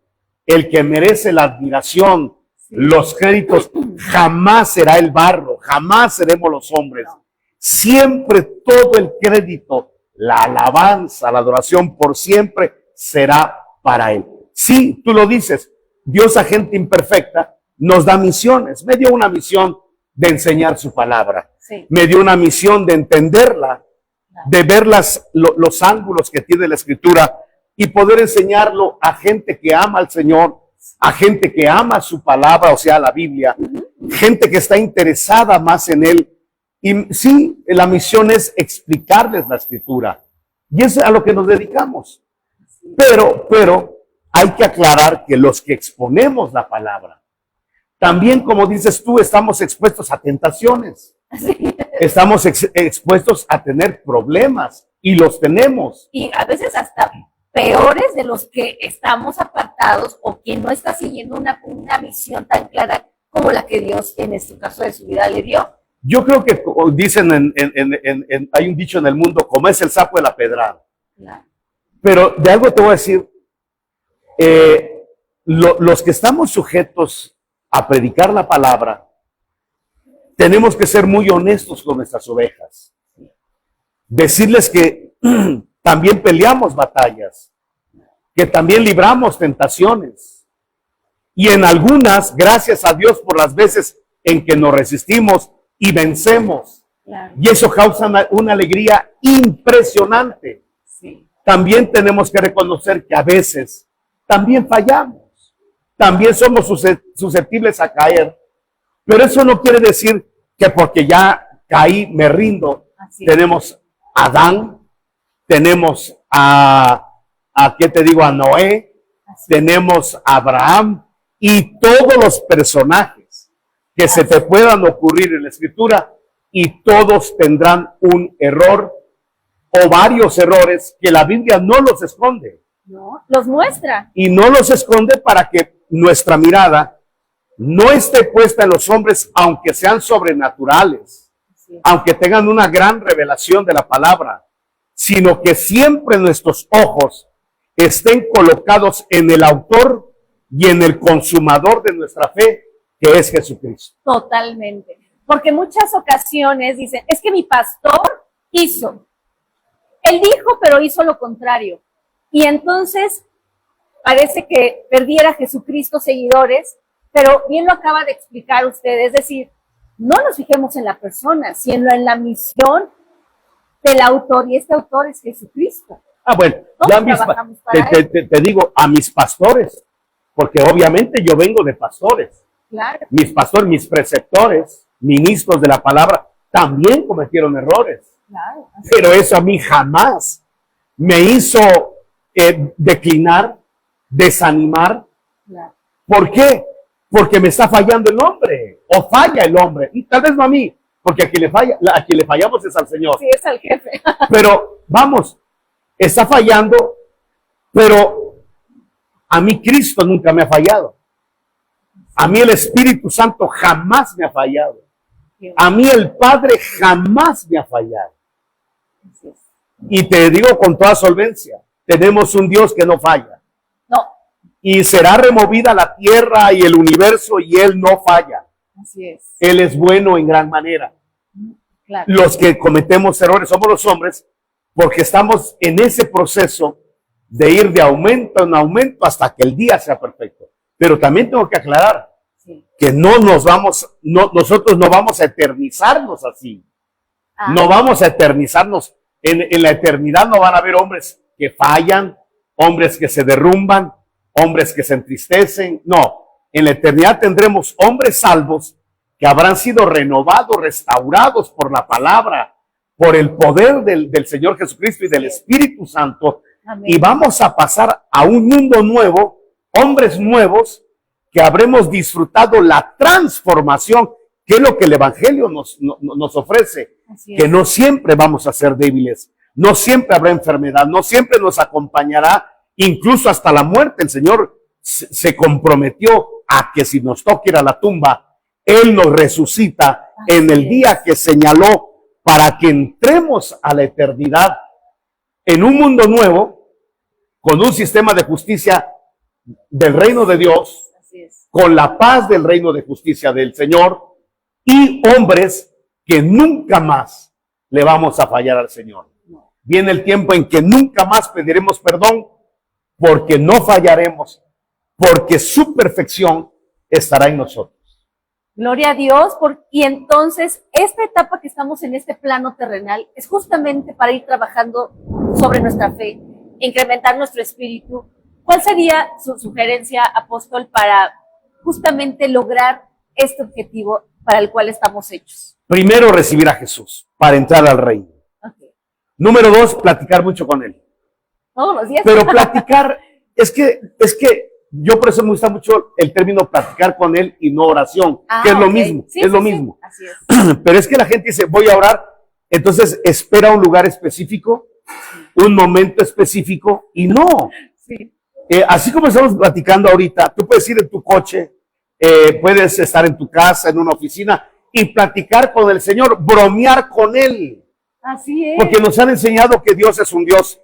el que merece la admiración, Sí. los créditos, jamás será el barro, jamás seremos los hombres. No. Siempre todo el crédito, la alabanza, la adoración por siempre será para Él. Sí, tú lo dices, Dios a gente imperfecta nos da misiones. Me dio una misión de enseñar su palabra. Sí. Me dio una misión de entenderla, de ver los ángulos que tiene la Escritura y poder enseñarlo a gente que ama al Señor, a gente que ama su palabra, o sea, la Biblia, gente que está interesada más en Él. Y sí, la misión es explicarles la Escritura. Y es a lo que nos dedicamos. Pero hay que aclarar que los que exponemos la palabra, también, como dices tú, estamos expuestos a tentaciones. Sí. Estamos expuestos a tener problemas y los tenemos. Y a veces hasta peores de los que estamos apartados o quien no está siguiendo una misión tan clara como la que Dios en este caso de su vida le dio. Yo creo que dicen, hay un dicho en el mundo, como es el sapo de la pedrada. Claro. Pero de algo te voy a decir, los que estamos sujetos a predicar la palabra, tenemos que ser muy honestos con nuestras ovejas. Decirles que también peleamos batallas, que también libramos tentaciones. Y en algunas, gracias a Dios por las veces en que nos resistimos y vencemos. Claro. Y eso causa una alegría impresionante. Sí. También tenemos que reconocer que a veces también fallamos. También somos susceptibles a caer. Pero eso no quiere decir que porque ya caí, me rindo. Así es. Tenemos a Adán, tenemos ¿qué te digo? A Noé, Así tenemos a Abraham y todos los personajes que se te puedan ocurrir en la Escritura, y todos tendrán un error o varios errores que la Biblia no los esconde. ¿no? Los muestra. Y no los esconde para que nuestra mirada no esté puesta en los hombres, aunque sean sobrenaturales, Sí. aunque tengan una gran revelación de la palabra, sino que siempre nuestros ojos estén colocados en el autor y en el consumador de nuestra fe, que es Jesucristo. Totalmente. Porque en muchas ocasiones dicen, es que mi pastor hizo. Él dijo, pero hizo lo contrario. Y entonces parece que perdiera Jesucristo seguidores, pero bien lo acaba de explicar usted, es decir, no nos fijemos en la persona, sino en la misión del autor, y este autor es Jesucristo. Bueno, ya te digo, a mis pastores, porque obviamente yo vengo de pastores. Claro. Mis pastores, mis preceptores, ministros de la palabra, también cometieron errores. Claro. Pero eso a mí jamás me hizo declinar, desanimar. Claro. ¿Por qué? Porque me está fallando el hombre, o falla el hombre, y tal vez no a mí, porque a quien le fallamos es al Señor. Sí, es al jefe. Pero vamos, está fallando, pero a mí Cristo nunca me ha fallado. A mí el Espíritu Santo jamás me ha fallado. A mí el Padre jamás me ha fallado. Y te digo con toda solvencia, tenemos un Dios que no falla. No. Y será removida la tierra y el universo y Él no falla. Así es. Él es bueno en gran manera. Claro. Los que cometemos errores somos los hombres, porque estamos en ese proceso de ir de aumento en aumento hasta que el día sea perfecto. Pero también tengo que aclarar que nosotros no vamos a eternizarnos así. No vamos a eternizarnos. En la eternidad no van a haber hombres que fallan, hombres que se derrumban, hombres que se entristecen. No, en la eternidad tendremos hombres salvos que habrán sido renovados, restaurados por la palabra, por el poder del Señor Jesucristo y del Espíritu Santo. Amén. Y vamos a pasar a un mundo nuevo, hombres nuevos, que habremos disfrutado la transformación, que es lo que el Evangelio nos ofrece, que no siempre vamos a ser débiles, no siempre habrá enfermedad, no siempre nos acompañará, incluso hasta la muerte. El Señor se comprometió a que si nos toca ir a la tumba, Él nos resucita en el día que señaló para que entremos a la eternidad en un mundo nuevo, con un sistema de justicia del reino de Dios, Así es. con la paz del reino de justicia del Señor, y hombres que nunca más le vamos a fallar al Señor. No. Viene el tiempo en que nunca más pediremos perdón, porque no fallaremos, porque su perfección estará en nosotros. Gloria a Dios. Y entonces, esta etapa que estamos en este plano terrenal es justamente para ir trabajando sobre nuestra fe, incrementar nuestro espíritu. ¿Cuál sería su sugerencia, apóstol, para justamente lograr este objetivo para el cual estamos hechos? Primero, recibir a Jesús para entrar al reino. Okay. Número 2, platicar mucho con Él. Todos los días. Pero platicar, es que yo por eso me gusta mucho el término platicar con Él y no oración, que es lo mismo, Sí, es sí, lo sí. mismo. Así es. Pero es que la gente dice, voy a orar, entonces espera un lugar específico, un momento específico, y no. Sí. Así como estamos platicando ahorita, tú puedes ir en tu coche, puedes estar en tu casa, en una oficina, y platicar con el Señor, bromear con Él. Así es. Porque nos han enseñado que Dios es un Dios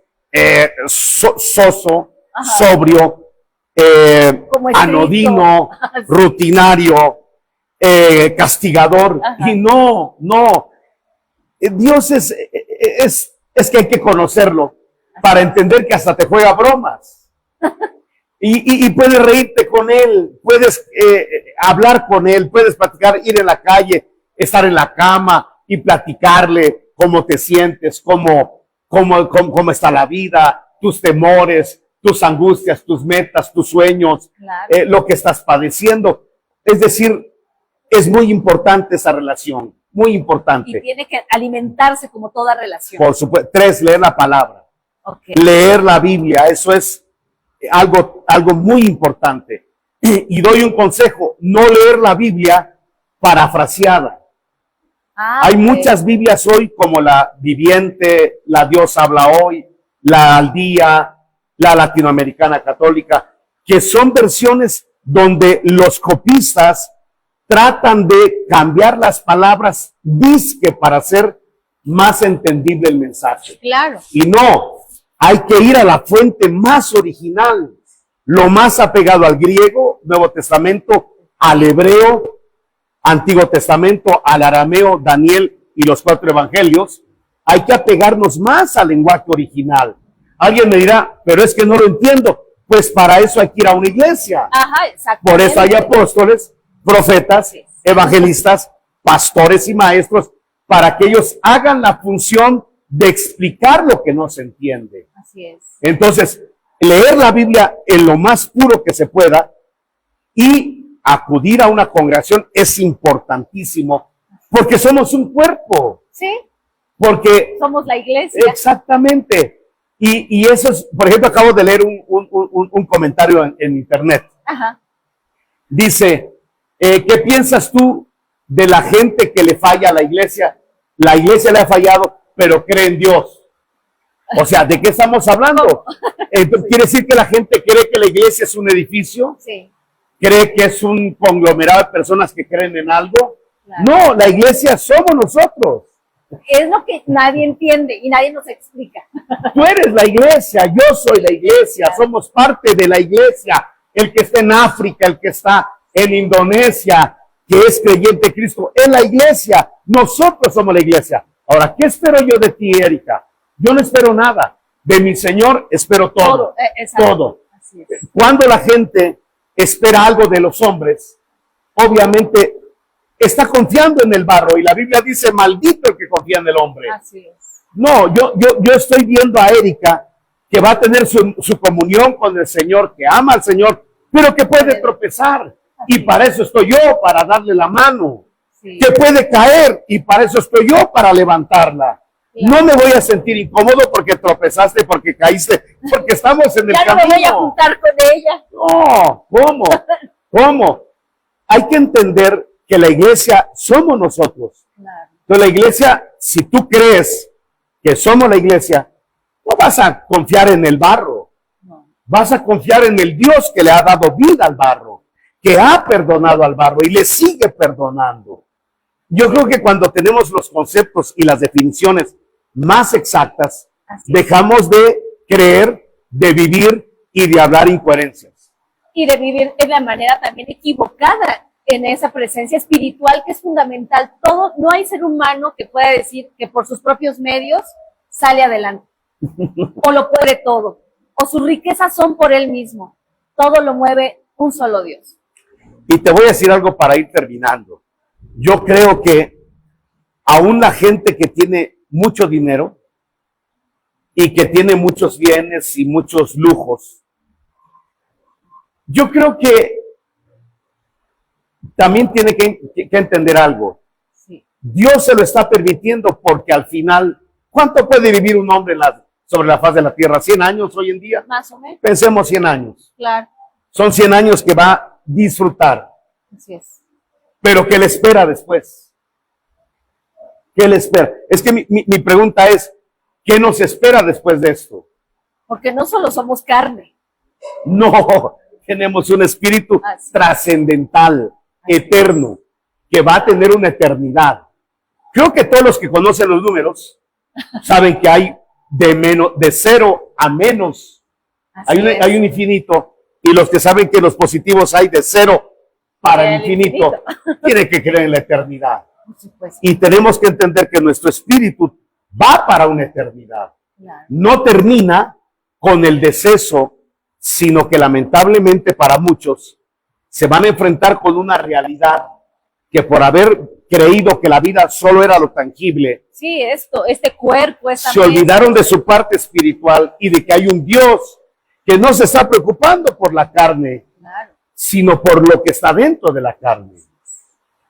soso, Ajá. sobrio, Como estricto. anodino, rutinario, castigador. Ajá. Y no. Dios es que hay que conocerlo para entender que hasta te juega bromas. Y puedes reírte con Él, puedes hablar con Él, puedes platicar, ir en la calle, estar en la cama y platicarle cómo te sientes, cómo está la vida, tus temores, tus angustias, tus metas, tus sueños, Claro. lo que estás padeciendo. Es decir, es muy importante esa relación, muy Y importante. tiene que alimentarse como toda relación. Por supuesto. 3, leer la palabra, Okay. leer la Biblia, eso es algo muy importante. Y doy un consejo, no leer la Biblia parafraseada. Hay Ok. muchas Biblias hoy, como la Viviente, la Dios habla hoy, la Al Día, la Latinoamericana Católica, que son versiones donde los copistas tratan de cambiar las palabras disque para hacer más entendible el mensaje. Claro. Y no, hay que ir a la fuente más original, lo más apegado al griego, Nuevo Testamento, al hebreo, Antiguo Testamento, al arameo, Daniel y los 4 evangelios. Hay que apegarnos más al lenguaje original. Alguien me dirá, pero es que no lo entiendo. Pues para eso hay que ir a una iglesia. Ajá, exacto. Por eso hay apóstoles, profetas, evangelistas, pastores y maestros, para que ellos hagan la función de explicar lo que no se entiende. Así es. Entonces, leer la Biblia en lo más puro que se pueda y acudir a una congregación es importantísimo, porque somos un cuerpo, Sí, porque somos la iglesia. exactamente. Y eso es, por ejemplo, acabo de leer un comentario en internet. Ajá. Dice, ¿qué piensas tú de la gente que le falla a la iglesia? La iglesia le ha fallado, pero cree en Dios. O sea, ¿de qué estamos hablando? Entonces, ¿quiere decir que la gente cree que la iglesia es un edificio? Sí. ¿Cree que es un conglomerado de personas que creen en algo? Claro. No, la iglesia somos nosotros. Es lo que nadie entiende y nadie nos explica. Tú eres la iglesia, yo soy la iglesia, somos parte de la iglesia. El que está en África, el que está en Indonesia, que es creyente en Cristo, es la iglesia. Nosotros somos la iglesia. Ahora, ¿qué espero yo de ti, Erika? Yo no espero nada. De mi Señor espero todo. Exacto. Todo. Así es. Cuando la gente espera algo de los hombres, obviamente está confiando en el barro. Y la Biblia dice, maldito el que confía en el hombre. Así es. No, yo estoy viendo a Erika que va a tener su comunión con el Señor, que ama al Señor, pero que puede tropezar. Y para eso estoy yo, para darle la mano. Sí. Que puede caer, y para eso estoy yo, para levantarla. Claro. No me voy a sentir incómodo porque tropezaste, porque caíste, porque estamos en el Ya no camino. me voy a juntar con ella. No, ¿cómo? ¿Cómo? Hay que entender que la iglesia somos nosotros. Claro. Entonces la iglesia, si tú crees que somos la iglesia, no vas a confiar en el barro. No. Vas a confiar en el Dios que le ha dado vida al barro, que ha perdonado al barro y le sigue perdonando. Yo creo que cuando tenemos los conceptos y las definiciones más exactas, Así es. dejamos de creer de vivir y de hablar incoherencias. Y de vivir de la manera también equivocada en esa presencia espiritual que es fundamental. No hay ser humano que pueda decir que por sus propios medios sale adelante, o lo puede todo, o sus riquezas son por él mismo. Todo lo mueve un solo Dios. Y te voy a decir algo para ir terminando. Yo creo que aún la gente que tiene mucho dinero y que tiene muchos bienes y muchos lujos, yo creo que también tiene que entender algo. Sí. Dios se lo está permitiendo porque al final, ¿cuánto puede vivir un hombre sobre la faz de la tierra? ¿100 años hoy en día? Más o menos. Pensemos 100 años. Claro. Son 100 años que va a disfrutar. Así es. Pero ¿qué le espera después? ¿Qué le espera? Es que mi pregunta es, ¿qué nos espera después de esto? Porque no solo somos carne. No, tenemos un espíritu trascendental, eterno, que va a tener una eternidad. Creo que todos los que conocen los números saben que hay de cero a menos. Hay un infinito, y los que saben que los positivos hay de cero para el infinito, tienen que creer en la eternidad. Y tenemos que entender que nuestro espíritu va para una eternidad. Claro. No termina con el deceso, sino que lamentablemente para muchos se van a enfrentar con una realidad que por haber creído que la vida solo era lo tangible, sí, este cuerpo, se olvidaron de su parte espiritual y de que hay un Dios que no se está preocupando por la carne, claro, sino por lo que está dentro de la carne.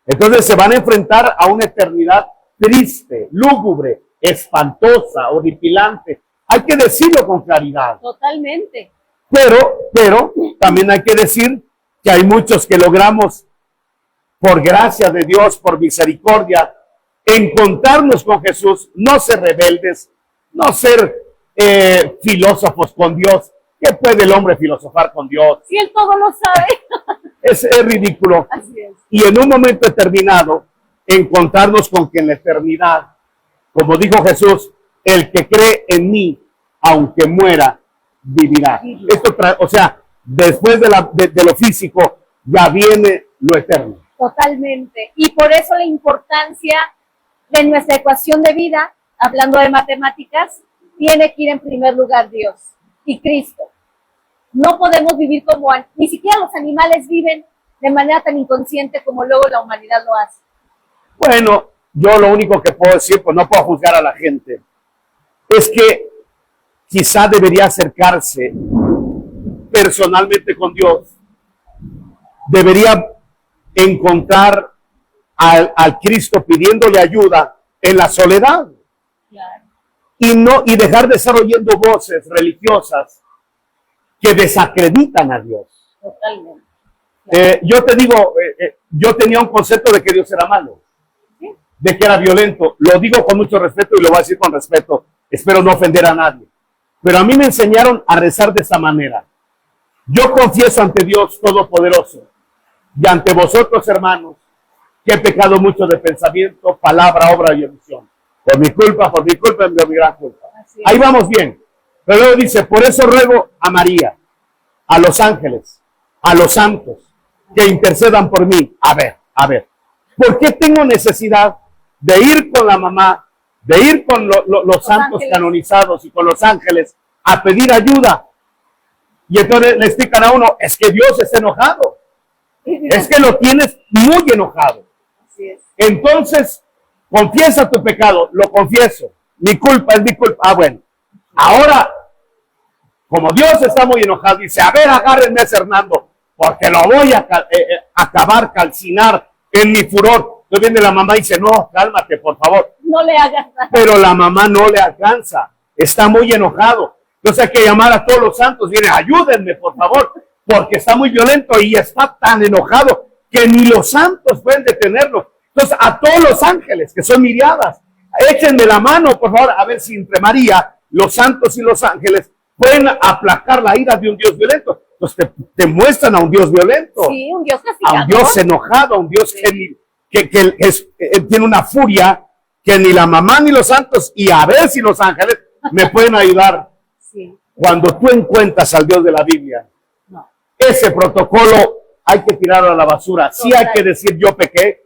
Entonces se van a enfrentar a una eternidad triste, lúgubre, espantosa, horripilante. Hay que decirlo con claridad. Totalmente. Pero también hay que decir que hay muchos que logramos, por gracia de Dios, por misericordia, encontrarnos con Jesús, no ser rebeldes, no ser filósofos con Dios. ¿Qué puede el hombre filosofar con Dios? Si él todo lo sabe. Es ridículo. Así es. Y en un momento determinado, encontrarnos con que en la eternidad, como dijo Jesús, el que cree en mí, aunque muera, vivirá. Esto o sea, después de lo físico, ya viene lo eterno. Totalmente. Y por eso la importancia de nuestra ecuación de vida, hablando de matemáticas, tiene que ir en primer lugar Dios y Cristo. No podemos vivir como ni siquiera los animales viven de manera tan inconsciente como luego la humanidad lo hace. Bueno, yo lo único que puedo decir, pues no puedo juzgar a la gente, es que quizá debería acercarse personalmente con Dios. Debería encontrar al Cristo pidiéndole ayuda en la soledad. Claro. Y dejar de estar oyendo voces religiosas que desacreditan a Dios. Totalmente. Claro. Yo te digo, yo tenía un concepto de que Dios era malo, ¿sí? De que era violento. Lo digo con mucho respeto y lo voy a decir con respeto. Espero no ofender a nadie. Pero a mí me enseñaron a rezar de esa manera. Yo confieso ante Dios Todopoderoso y ante vosotros, hermanos, que he pecado mucho de pensamiento, palabra, obra y omisión. Por mi culpa, por mi gran culpa. Ahí vamos bien. Pero luego dice, por eso ruego a María, a los ángeles, a los santos, que intercedan por mí. A ver, ¿por qué tengo necesidad de ir con la mamá, de ir con los santos ángeles canonizados y con los ángeles a pedir ayuda? Y entonces le explican a uno, es que Dios está enojado. Es que lo tienes muy enojado. Así es. Entonces, confiesa tu pecado. Lo confieso. Mi culpa es mi culpa. Ah, bueno. Ahora, como Dios está muy enojado, dice, a ver, agárrenme a ese Hernando, porque lo voy a acabar, calcinar en mi furor. Entonces viene la mamá y dice, no, cálmate, por favor. No le hagas nada. Pero la mamá no le alcanza. Está muy enojado. Entonces hay que llamar a todos los santos. Viene, ayúdenme, por favor, porque está muy violento y está tan enojado que ni los santos pueden detenerlo. Entonces, a todos los ángeles, que son miriadas, échenme la mano, por favor, a ver si entre María, los santos y los ángeles pueden aplacar la ira de un Dios violento. Entonces te muestran a un Dios violento. Sí, un Dios castigador. A un Dios enojado, a un Dios que tiene una furia que ni la mamá ni los santos, y a ver si los ángeles me pueden ayudar. Sí. Cuando tú encuentras al Dios de la Biblia, No. ese protocolo hay que tirarlo a la basura. Sí hay que decir yo pequé,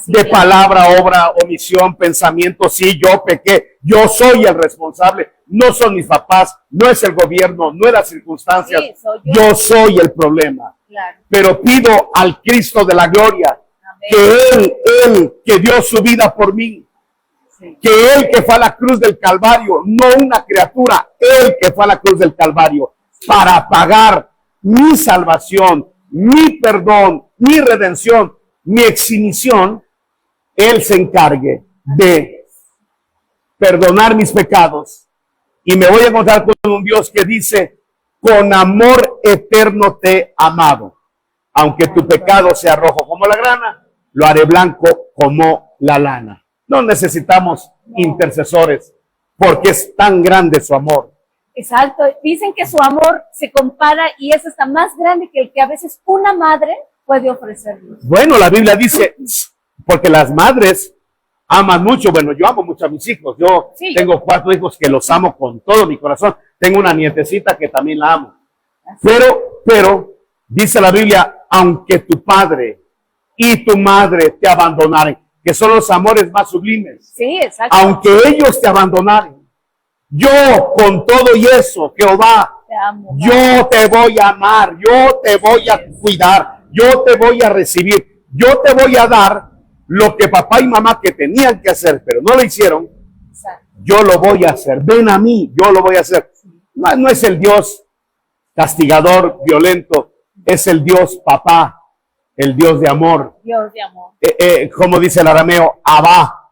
de palabra, obra, omisión, pensamiento, sí, yo pequé, yo soy el responsable, no son mis papás, no es el gobierno, no es las circunstancias, Sí, soy yo soy el problema. Claro. Pero pido al Cristo de la gloria, Amén. que Él que dio su vida por mí, Sí. que Él que fue a la cruz del Calvario, no una criatura, Él que fue a la cruz del Calvario, para pagar mi salvación, mi perdón, mi redención, mi exhibición, Él se encargue de perdonar mis pecados. Y me voy a encontrar con un Dios que dice, con amor eterno te he amado. Aunque tu pecado sea rojo como la grana, lo haré blanco como la lana. No necesitamos intercesores, porque es tan grande su amor. Exacto. Dicen que su amor se compara y es hasta más grande que el que a veces una madre puede ofrecernos. Bueno, la Biblia dice, porque las madres aman mucho. Bueno, yo amo mucho a mis hijos. Yo Sí. tengo 4 hijos que los amo con todo mi corazón. Tengo una nietecita que también la amo. Pero, dice la Biblia, aunque tu padre y tu madre te abandonaren, que son los amores más sublimes, Sí, exacto. aunque ellos te abandonaren, yo con todo y eso, Jehová, Te amo. yo te voy a amar, yo te voy a cuidar, yo te voy a recibir, yo te voy a dar lo que papá y mamá que tenían que hacer, pero no lo hicieron, Exacto. yo lo voy a hacer. Ven a mí, yo lo voy a hacer. No es el Dios castigador, violento, es el Dios papá, el Dios de amor. Dios de amor. Como dice el arameo, Abba.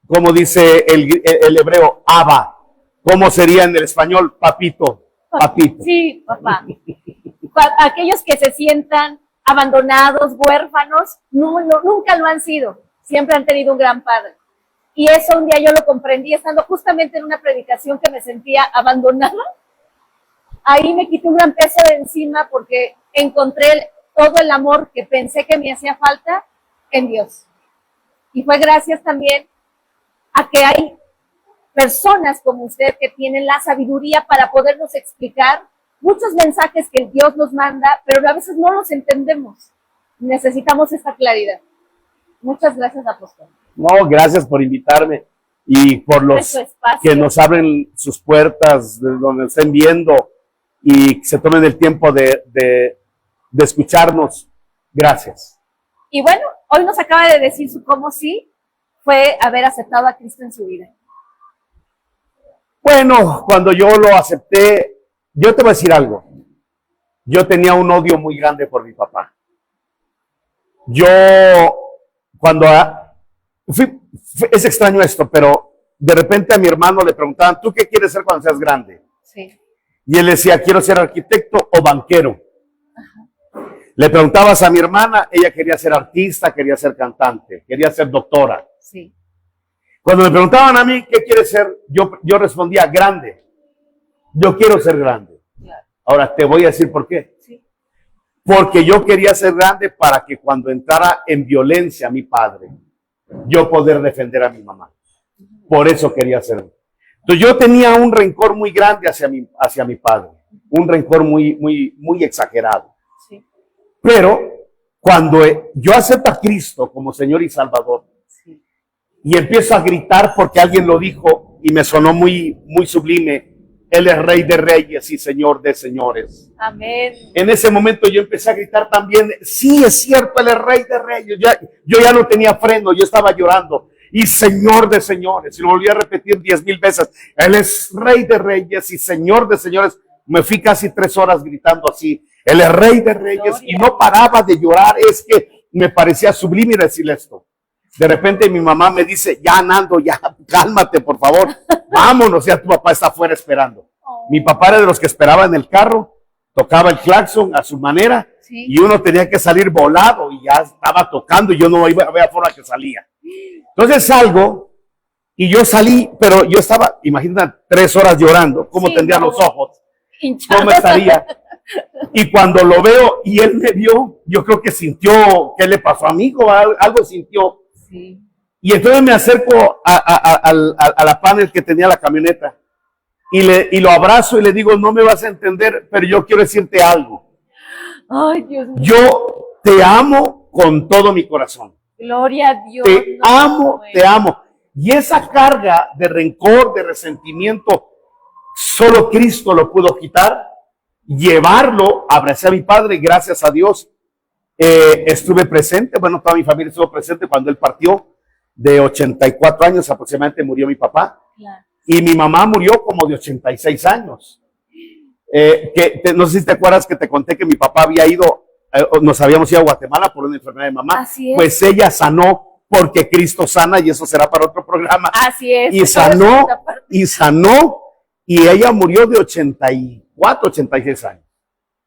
Como dice el hebreo, Abba. ¿Cómo sería en el español? Papito, papito. Sí, papá. Aquellos que se sientan abandonados, huérfanos, nunca lo han sido. Siempre han tenido un gran padre. Y eso un día yo lo comprendí estando justamente en una predicación que me sentía abandonada. Ahí me quité un gran peso de encima porque encontré todo el amor que pensé que me hacía falta en Dios. Y fue gracias también a que hay personas como usted que tienen la sabiduría para podernos explicar muchos mensajes que Dios nos manda, pero a veces no los entendemos. Necesitamos esta claridad. Muchas gracias, apóstol. No, gracias por invitarme y por los que nos abren sus puertas, de donde estén viendo y se tomen el tiempo de escucharnos. Gracias. Y bueno, hoy nos acaba de decir su cómo sí fue haber aceptado a Cristo en su vida. Bueno, cuando yo lo acepté, yo te voy a decir algo. Yo tenía un odio muy grande por mi papá. Yo, cuando es extraño esto, pero de repente a mi hermano le preguntaban, ¿tú qué quieres ser cuando seas grande? Sí. Y él decía, quiero ser arquitecto o banquero. Ajá. Le preguntabas a mi hermana, ella quería ser artista, quería ser cantante, quería ser doctora. Sí. Cuando me preguntaban a mí, ¿qué quieres ser? Yo respondía, grande. Yo quiero ser grande. Claro. Ahora te voy a decir por qué. Sí. Porque yo quería ser grande para que cuando entrara en violencia mi padre, yo poder defender a mi mamá. Por eso quería ser. Entonces yo tenía un rencor muy grande hacia mi padre, un rencor muy exagerado. Sí. Pero cuando yo acepto a Cristo como Señor y Salvador, sí, y empiezo a gritar porque alguien lo dijo y me sonó muy Sublime, Él es Rey de Reyes y Señor de Señores. Amén. En ese momento yo empecé a gritar también, sí, es cierto, Él es Rey de Reyes. Yo ya no tenía freno, yo estaba llorando. Y Señor de Señores, y lo volví a repetir 10,000 veces, Él es Rey de Reyes y Señor de Señores. Me fui casi 3 horas gritando así, Él es Rey de Reyes. Gloria. Y no paraba de llorar, es que me parecía sublime decirle esto. De repente mi mamá me dice, ya Nando, ya cálmate por favor, vámonos, ya tu papá está afuera esperando. Oh. Mi papá era de los que esperaba en el carro, tocaba el claxon a su manera, sí, y uno tenía que salir volado y ya estaba tocando y yo no iba a ver forma que salía. Entonces salgo y yo salí, pero yo estaba, imagínate, 3 horas llorando, cómo sí, tendría los ojos, hinchado, cómo estaría. Y cuando lo veo y él me vio, yo creo que sintió, ¿qué le pasó a mí? Algo sintió. Sí. Y entonces me acerco a la panel que tenía la camioneta y lo abrazo y le digo, no me vas a entender, pero yo quiero decirte algo. Ay, Dios mío. Yo te amo con todo mi corazón. Gloria a Dios. Te amo, te amo. Y esa carga de rencor, de resentimiento, solo Cristo lo pudo quitar, llevarlo, abracé a mi padre, y gracias a Dios estuve presente, bueno, toda mi familia estuvo presente cuando él partió, de 84 años aproximadamente murió mi papá, Claro. y mi mamá murió como de 86 años. No sé si te acuerdas que te conté que mi papá había ido, nos habíamos ido a Guatemala por una enfermedad de mamá. Así es. Pues ella sanó porque Cristo sana, y eso será para otro programa. Así es. Y sanó, y ella murió de 84, 86 años.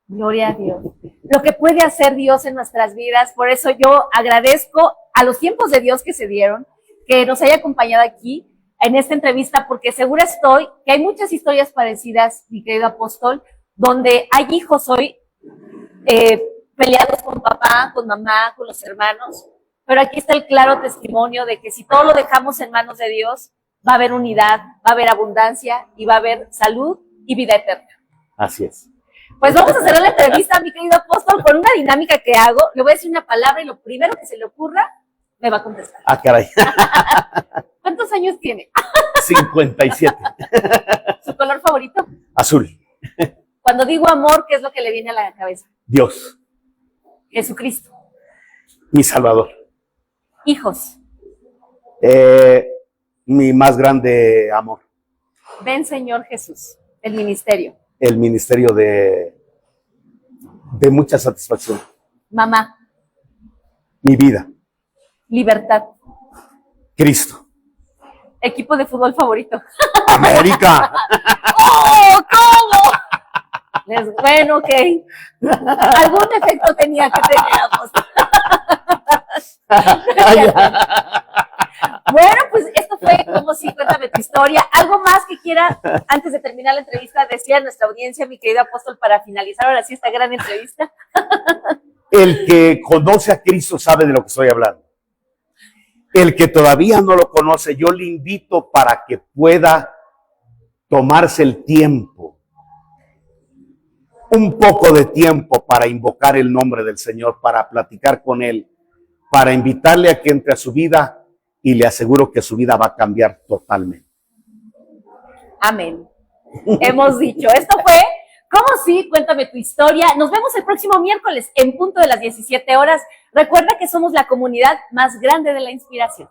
Gloria a Dios. Lo que puede hacer Dios en nuestras vidas. Por eso yo agradezco a los tiempos de Dios que se dieron, que nos haya acompañado aquí en esta entrevista, porque segura estoy que hay muchas historias parecidas, mi querido apóstol, donde hay hijos hoy peleados con papá, con mamá, con los hermanos, pero aquí está el claro testimonio de que si todo lo dejamos en manos de Dios, va a haber unidad, va a haber abundancia y va a haber salud y vida eterna. Así es. Pues vamos a hacer la entrevista, mi querido apóstol, con una dinámica que hago. Le voy a decir una palabra y lo primero que se le ocurra, me va a contestar. Ah, caray. ¿Cuántos años tiene? 57. ¿Su color favorito? Azul. Cuando digo amor, ¿qué es lo que le viene a la cabeza? Dios. Jesucristo. Mi Salvador. Hijos. Mi más grande amor. Ven, Señor Jesús. El ministerio. El ministerio de mucha satisfacción. Mamá. Mi vida. Libertad. Cristo. Equipo de fútbol favorito. América. ¡Oh, cómo! Bueno, ok. Algún efecto tenía que tener, Bueno, pues esto fue Como Si, cuéntame tu historia. ¿Algo más que quiera, antes de terminar la entrevista, decir a nuestra audiencia, mi querido apóstol, para finalizar ahora sí esta gran entrevista? El que conoce a Cristo sabe de lo que estoy hablando. El que todavía no lo conoce, yo le invito para que pueda tomarse el tiempo, un poco de tiempo para invocar el nombre del Señor, para platicar con Él, para invitarle a que entre a su vida, y le aseguro que su vida va a cambiar totalmente. Amén. Hemos dicho, esto fue Como Si, cuéntame tu historia. Nos vemos el próximo miércoles en punto de las 17 horas. Recuerda que somos la comunidad más grande de la inspiración.